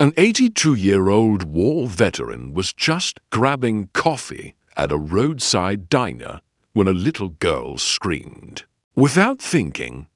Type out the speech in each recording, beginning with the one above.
An 82-year-old war veteran was just grabbing coffee at a roadside diner when a little girl screamed. Without thinking,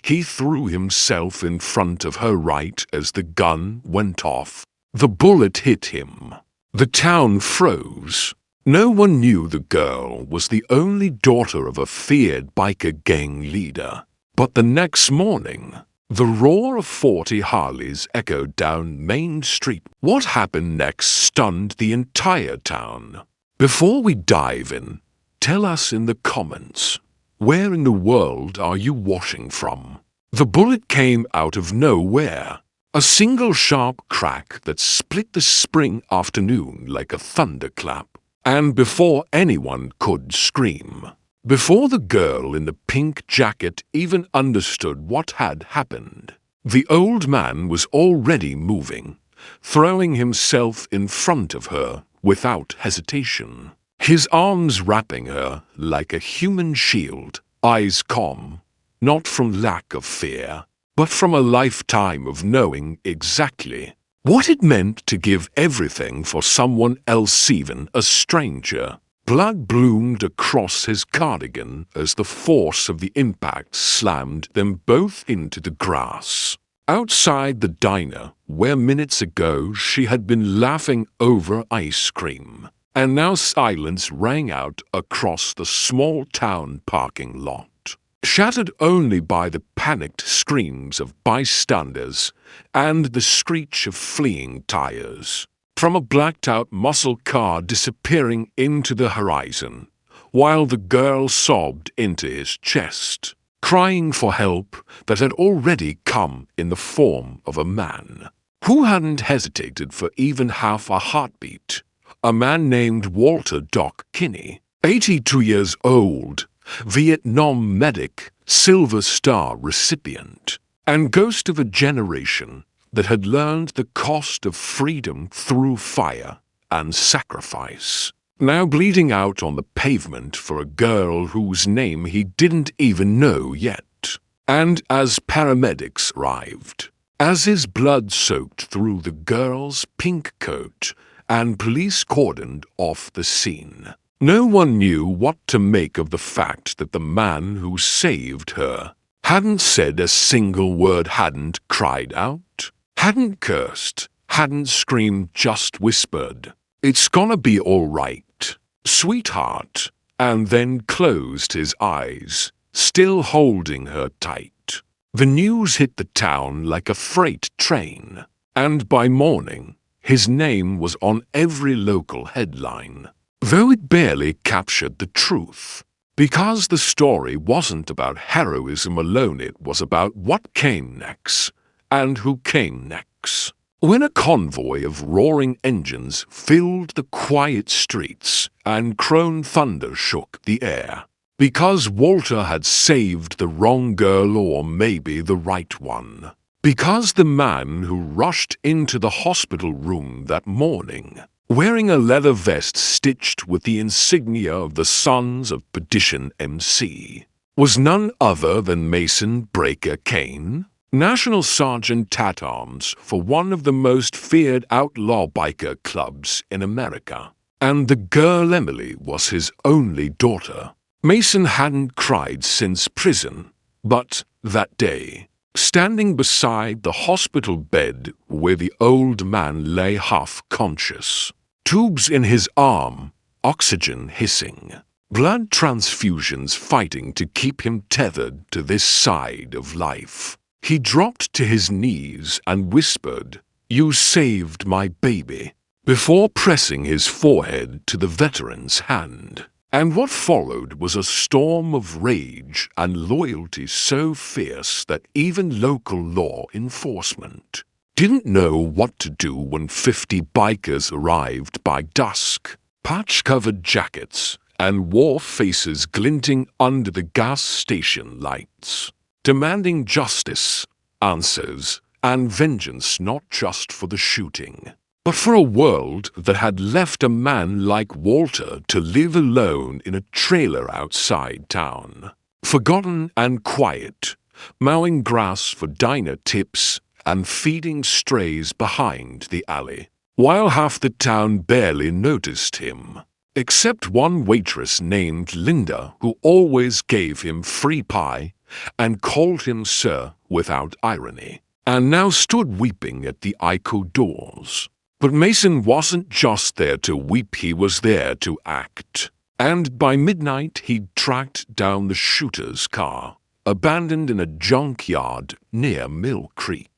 he threw himself in front of her right as the gun went off. The bullet hit him. The town froze. No one knew the girl was the only daughter of a feared biker gang leader. But the next morning, the roar of 40 Harleys echoed down Main Street. What happened next stunned the entire town. Before we dive in, tell us in the comments, where in the world are you washing from? The bullet came out of nowhere. A single sharp crack that split the spring afternoon like a thunderclap. And before anyone could scream, before the girl in the pink jacket even understood what had happened, the old man was already moving, throwing himself in front of her without hesitation, his arms wrapping her like a human shield, eyes calm, not from lack of fear, but from a lifetime of knowing exactly what it meant to give everything for someone else, even a stranger. Blood bloomed across his cardigan as the force of the impact slammed them both into the grass. Outside the diner, where minutes ago she had been laughing over ice cream, and now silence rang out across the small town parking lot, shattered only by the panicked screams of bystanders and the screech of fleeing tires. From a blacked-out muscle car disappearing into the horizon, while the girl sobbed into his chest, crying for help that had already come in the form of a man who hadn't hesitated for even half a heartbeat. A man named Walter Doc Kinney, 82 years old, Vietnam medic, Silver Star recipient, and ghost of a generation that had learned the cost of freedom through fire and sacrifice, now bleeding out on the pavement for a girl whose name he didn't even know yet. And as paramedics arrived, as his blood soaked through the girl's pink coat and police cordoned off the scene, no one knew what to make of the fact that the man who saved her hadn't said a single word, hadn't cried out, hadn't cursed, hadn't screamed, just whispered, "It's gonna be all right, sweetheart," and then closed his eyes, still holding her tight. The news hit the town like a freight train, and by morning, his name was on every local headline, though it barely captured the truth. Because the story wasn't about heroism alone, it was about what came next, and who came next. When a convoy of roaring engines filled the quiet streets and crone thunder shook the air, because Walter had saved the wrong girl, or maybe the right one. Because the man who rushed into the hospital room that morning, wearing a leather vest stitched with the insignia of the Sons of Perdition MC, was none other than Mason Breaker Kane, National Sergeant at Arms for one of the most feared outlaw biker clubs in America. And the girl Emily was his only daughter. Mason hadn't cried since prison, but that day, standing beside the hospital bed where the old man lay half-conscious, tubes in his arm, oxygen hissing, blood transfusions fighting to keep him tethered to this side of life, he dropped to his knees and whispered, "You saved my baby," before pressing his forehead to the veteran's hand. And what followed was a storm of rage and loyalty so fierce that even local law enforcement didn't know what to do when 50 bikers arrived by dusk, patch-covered jackets and war faces glinting under the gas station lights, demanding justice, answers, and vengeance, not just for the shooting, but for a world that had left a man like Walter to live alone in a trailer outside town, forgotten and quiet, mowing grass for diner tips and feeding strays behind the alley, while half the town barely noticed him, except one waitress named Linda who always gave him free pie and called him sir without irony, and now stood weeping at the Ico doors. But Mason wasn't just there to weep, he was there to act. And by midnight he'd tracked down the shooter's car, abandoned in a junkyard near Mill Creek.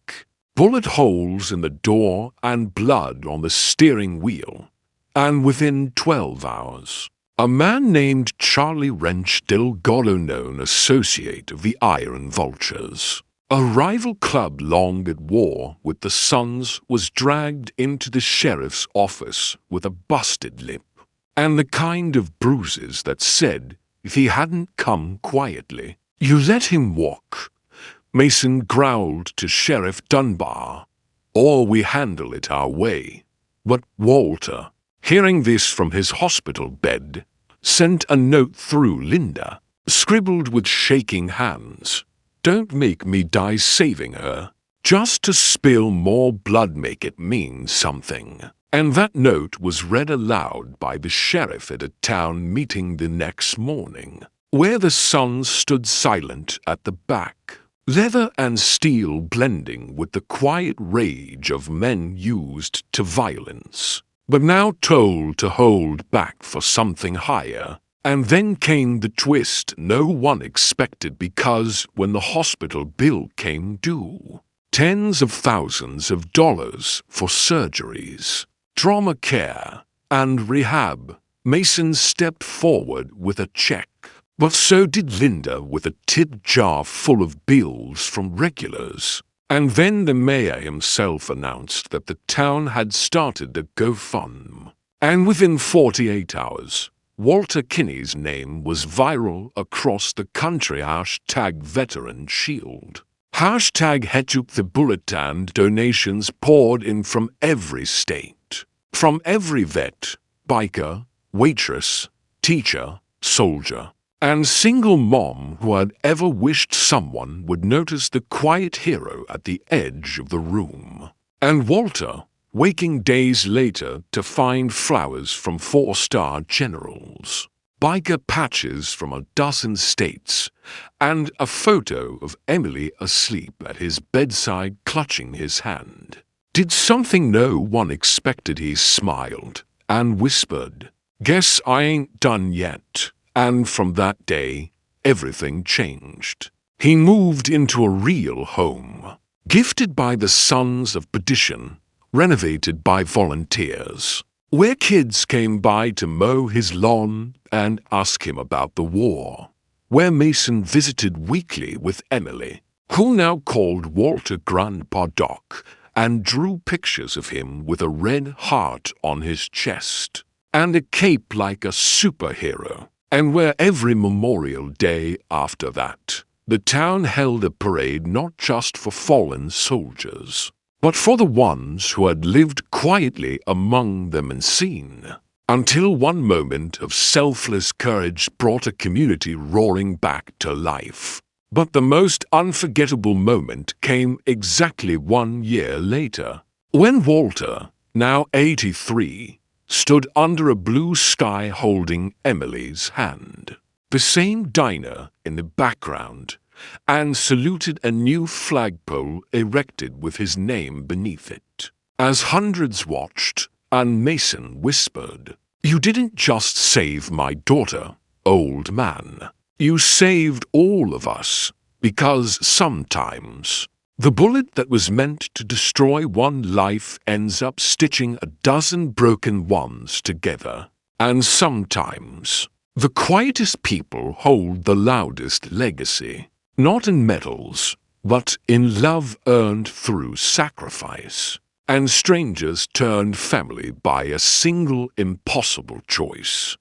Bullet holes in the door and blood on the steering wheel. And within 12 hours, a man named Charlie Wrench, Delgado, known associate of the Iron Vultures, a rival club long at war with the Sons, was dragged into the sheriff's office with a busted lip, and the kind of bruises that said, if he hadn't come quietly, you let him walk. Mason growled to Sheriff Dunbar, or we handle it our way. But Walter, hearing this from his hospital bed, sent a note through Linda, scribbled with shaking hands. Don't make me die saving her. Just to spill more blood, make it mean something. And that note was read aloud by the sheriff at a town meeting the next morning, where the Sons stood silent at the back, leather and steel blending with the quiet rage of men used to violence, but now told to hold back for something higher. And then came the twist no one expected, because when the hospital bill came due, tens of thousands of dollars for surgeries, trauma care, and rehab, Mason stepped forward with a check. But so did Linda with a tip jar full of bills from regulars. And then the mayor himself announced that the town had started a GoFundMe. And within 48 hours, Walter Kinney's name was viral across the country. #Veteran Shield. #Hetuk the Bullet, and donations poured in from every state. From every vet, biker, waitress, teacher, soldier, and single mom who had ever wished someone would notice the quiet hero at the edge of the room. And Walter, waking days later to find flowers from 4-star generals, biker patches from a dozen states, and a photo of Emily asleep at his bedside clutching his hand. Did something no one expected. He smiled and whispered, "Guess I ain't done yet." And from that day, everything changed. He moved into a real home, gifted by the Sons of Perdition, renovated by volunteers, where kids came by to mow his lawn and ask him about the war, where Mason visited weekly with Emily, who now called Walter Grandpa Doc, and drew pictures of him with a red heart on his chest, and a cape like a superhero, and where every Memorial Day after that, the town held a parade not just for fallen soldiers, but for the ones who had lived quietly among them unseen, until one moment of selfless courage brought a community roaring back to life. But the most unforgettable moment came exactly 1 year later, when Walter, now 83, stood under a blue sky holding Emily's hand, the same diner in the background, and saluted a new flagpole erected with his name beneath it. As hundreds watched, and Mason whispered, "You didn't just save my daughter, old man. You saved all of us, because sometimes the bullet that was meant to destroy one life ends up stitching a dozen broken ones together. And sometimes the quietest people hold the loudest legacy. Not in medals, but in love earned through sacrifice, and strangers turned family by a single impossible choice."